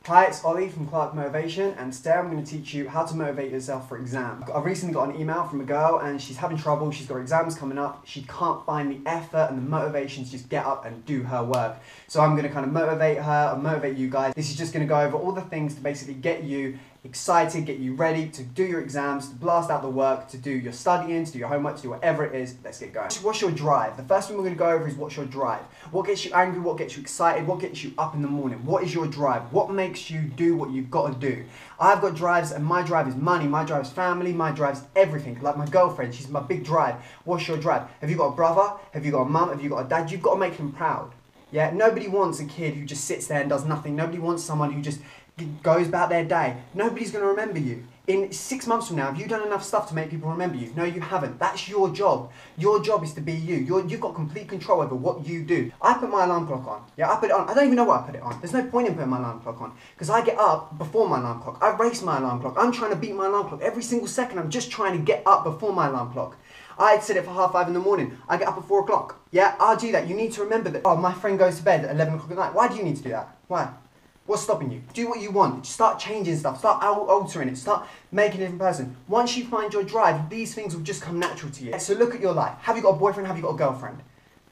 Hi, it's Ollie from Clark Motivation, and today I'm going to teach you how to motivate yourself for exam. I recently got an email from a girl and she's having trouble. She's got exams coming up. She can't find the effort and the motivation to just get up and do her work. So I'm going to kind of motivate her and motivate you guys. This is just going to go over all the things to basically get you excited, get you ready to do your exams, to blast out the work, to do your studying, to do your homework, to do whatever it is. Let's get going. What's your drive? The first thing we're going to go over is what's your drive. What gets you angry? What gets you excited? What gets you up in the morning? What is your drive? What makes you do what you've got to do? I've got drives, and my drive is money, my drive is family, my drive is everything. Like my girlfriend, she's my big drive. What's your drive? Have you got a brother? Have you got a mum? Have you got a dad? You've got to make them proud. Yeah, nobody wants a kid who just sits there and does nothing. Nobody wants someone who just goes about their day. Nobody's going to remember you. In 6 months from now, have you done enough stuff to make people remember you? No, you haven't. That's your job. Your job is to be you. You've got complete control over what you do. I put my alarm clock on. Yeah, I put it on. I don't even know why I put it on. There's no point in putting my alarm clock on because I get up before my alarm clock. I race my alarm clock. I'm trying to beat my alarm clock every single second. I'm just trying to get up before my alarm clock. I set it for 5:30 in the morning. I get up at 4 o'clock. Yeah, I'll do that. You need to remember that. Oh, my friend goes to bed at 11 o'clock at night. Why do you need to do that? Why? What's stopping you? Do what you want. Start changing stuff. Start altering it. Start making a different person. Once you find your drive, these things will just come natural to you. So look at your life. Have you got a boyfriend? Have you got a girlfriend?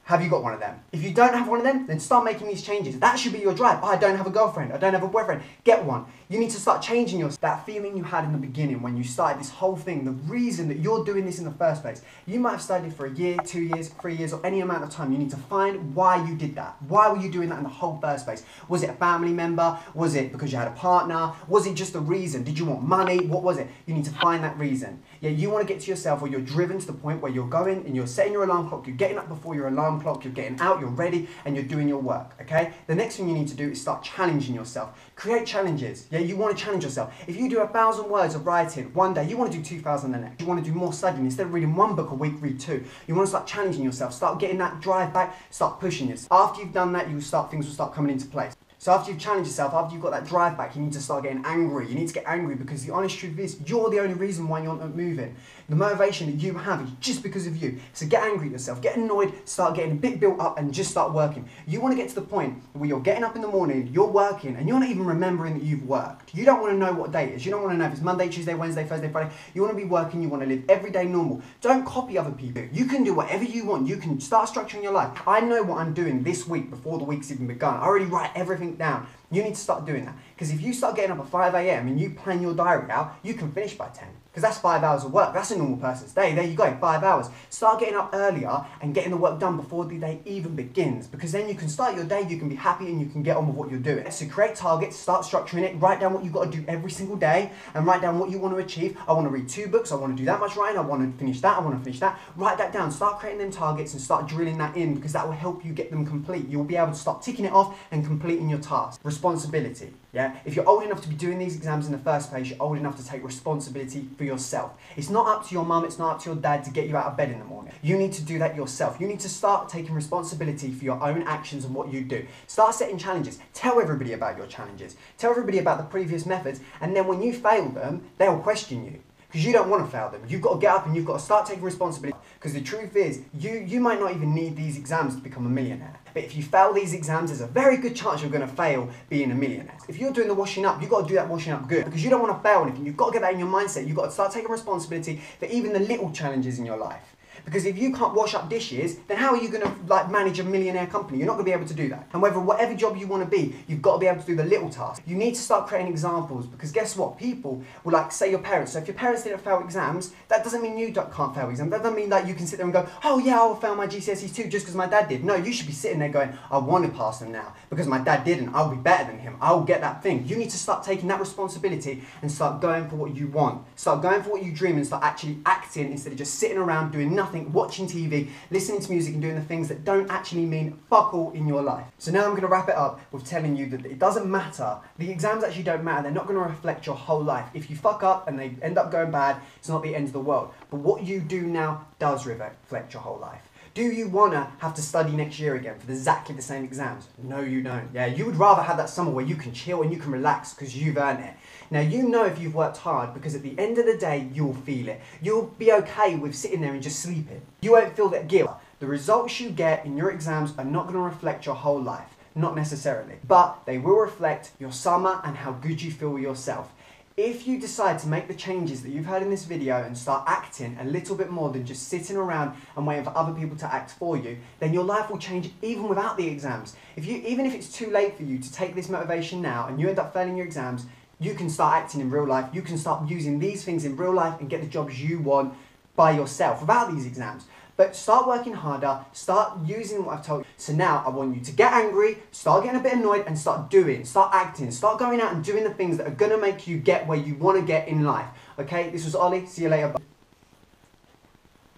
Have you got one of them? If you don't have one of them, then start making these changes. That should be your drive. Oh, I don't have a girlfriend. I don't have a boyfriend. Get one. You need to start changing that feeling you had in the beginning when you started this whole thing, the reason that you're doing this in the first place. You might have studied for a year, 2 years, 3 years, or any amount of time. You need to find why you did that. Why were you doing that in the whole first place? Was it a family member? Was it because you had a partner? Was it just a reason? Did you want money? What was it? You need to find that reason. Yeah, you want to get to yourself where you're driven to the point where you're going and you're setting your alarm clock, you're getting up before your alarm clock, you're getting out, you're ready, and you're doing your work, okay? The next thing you need to do is start challenging yourself. Create challenges. Yeah, you want to challenge yourself. If you do 1,000 words of writing one day, you want to do 2,000 the next. You want to do more studying. Instead of reading one book a week, read 2. You want to start challenging yourself. Start getting that drive back. Start pushing yourself. After you've done that, things will start coming into place. So after you've challenged yourself, after you've got that drive back, you need to start getting angry. You need to get angry because the honest truth is you're the only reason why you're not moving. The motivation that you have is just because of you. So get angry at yourself, get annoyed, start getting a bit built up and just start working. You want to get to the point where you're getting up in the morning, you're working, and you're not even remembering that you've worked. You don't want to know what day it is. You don't want to know if it's Monday, Tuesday, Wednesday, Thursday, Friday. You want to be working, you want to live every day normal. Don't copy other people. You can do whatever you want. You can start structuring your life. I know what I'm doing this week before the week's even begun. I already write everything down. You need to start doing that. Because if you start getting up at 5 a.m. and you plan your diary out, you can finish by 10. Because that's 5 hours of work. That's a normal person's day. There you go, 5 hours. Start getting up earlier and getting the work done before the day even begins. Because then you can start your day, you can be happy, and you can get on with what you're doing. So create targets, start structuring it, write down what you've got to do every single day, and write down what you want to achieve. I want to read 2 books, I want to do that much writing, I want to finish that, I want to finish that. Write that down, start creating them targets and start drilling that in because that will help you get them complete. You'll be able to start ticking it off and completing your task. Responsibility. Yeah, if you're old enough to be doing these exams in the first place, you're old enough to take responsibility for yourself. It's not up to your mum, it's not up to your dad to get you out of bed in the morning. You need to do that yourself. You need to start taking responsibility for your own actions and what you do. Start setting challenges. Tell everybody about your challenges. Tell everybody about the previous methods, and then when you fail them, they'll question you. Because you don't want to fail them. You've got to get up and you've got to start taking responsibility. Because the truth is, you might not even need these exams to become a millionaire. But if you fail these exams, there's a very good chance you're going to fail being a millionaire. If you're doing the washing up, you've got to do that washing up good. Because you don't want to fail anything. You've got to get that in your mindset. You've got to start taking responsibility for even the little challenges in your life. Because if you can't wash up dishes, then how are you going to manage a millionaire company? You're not going to be able to do that. And whatever job you want to be, you've got to be able to do the little tasks. You need to start creating examples because guess what? People will say your parents. So if your parents didn't fail exams, that doesn't mean you can't fail exams. That doesn't mean that you can sit there and go, oh yeah, I'll fail my GCSEs too just because my dad did. No, you should be sitting there going, I want to pass them now because my dad didn't. I'll be better than him. I'll get that thing. You need to start taking that responsibility and start going for what you want. Start going for what you dream and start actually acting instead of just sitting around doing nothing, watching TV, listening to music and doing the things that don't actually mean fuck all in your life. So now I'm going to wrap it up with telling you that it doesn't matter. The exams actually don't matter. They're not going to reflect your whole life. If you fuck up and they end up going bad, it's not the end of the world. But what you do now does reflect your whole life. Do you want to have to study next year again for exactly the same exams? No, you don't. Yeah, you would rather have that summer where you can chill and you can relax because you've earned it. Now, you know if you've worked hard because at the end of the day, you'll feel it. You'll be okay with sitting there and just sleeping. You won't feel that guilt. The results you get in your exams are not going to reflect your whole life. Not necessarily. But they will reflect your summer and how good you feel with yourself. If you decide to make the changes that you've heard in this video and start acting a little bit more than just sitting around and waiting for other people to act for you, then your life will change even without the exams. Even if it's too late for you to take this motivation now and you end up failing your exams, you can start acting in real life. You can start using these things in real life and get the jobs you want by yourself without these exams. But start working harder, start using what I've told you. So now I want you to get angry, start getting a bit annoyed and start doing, start acting, start going out and doing the things that are gonna make you get where you wanna get in life. Okay, this was Ollie, see you later.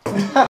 Bye.